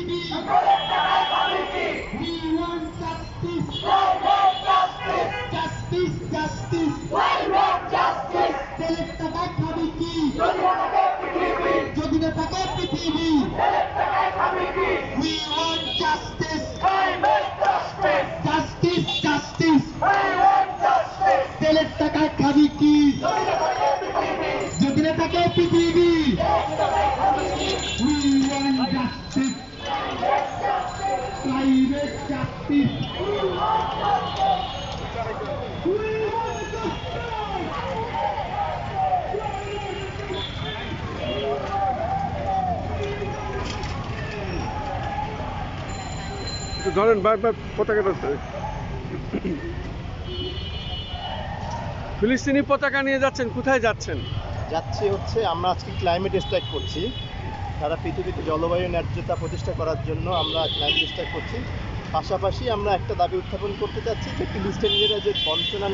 We want justice. Justice, justice. তেলের টাকায় খাবি কি? যদি না থাকে পৃথিবী। We want justice. Justice, justice. তেলের টাকায় খাবি কি? যদি না থাকে পৃথিবী। We want justice. Private justice. ধরেন পতাকাটা ফিলিস্তিনি পতাকা নিয়ে যাচ্ছেন, কোথায় যাচ্ছেন? যাচ্ছি হচ্ছে আমরা আজকে ক্লাইমেট স্ট্রাইক করছি। সারা পৃথিবীতে জলবায়ু ন্যায্যতা প্রতিষ্ঠা করার জন্য আমরা ক্লাইমেট স্ট্রাইক করছি। পাশাপাশি আমরা একটা দাবি উত্থাপন করতে চাচ্ছি যে ফিলিস্তিনিরা যে বঞ্চনা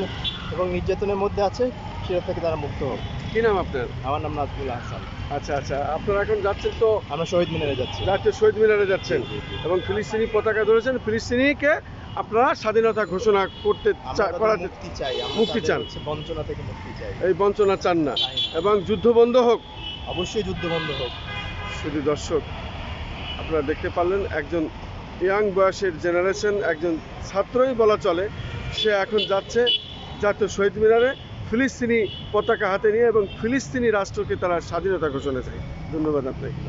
এবং নির্যাতনের মধ্যে আছে সেটা থেকে তারা মুক্ত হোক। কি নাম আপনার? আমার নাম নাজমুল হাসান। আচ্ছা আচ্ছা, আপনারা এখন যাচ্ছেন তো? আমরা শহীদ মিনারে যাচ্ছি। জাতীয় শহীদ মিনারে যাচ্ছেন এবং ফিলিস্তিনি পতাকা ধরেছেন। ফিলিস্তিনিকে আপনারা স্বাধীনতা ঘোষণা করতে মুক্তি চাই, মুক্তি চান, বঞ্চনা থেকে মুক্তি চাই। এই বঞ্চনা চান না এবং যুদ্ধ বন্ধ হোক। অবশ্যই যুদ্ধ বন্ধ হোক। শুধু দর্শক, আপনারা দেখতে পারলেন একজন ইয়াং বয়সের জেনারেশন, একজন ছাত্রই বলা চলে, সে এখন যাচ্ছে জাতীয় শহীদ মিনারে ফিলিস্তিনি পতাকা হাতে নিয়ে এবং ফিলিস্তিনি রাষ্ট্রকে তারা স্বাধীনতা ঘোষণা চায়। ধন্যবাদ আপনাকে।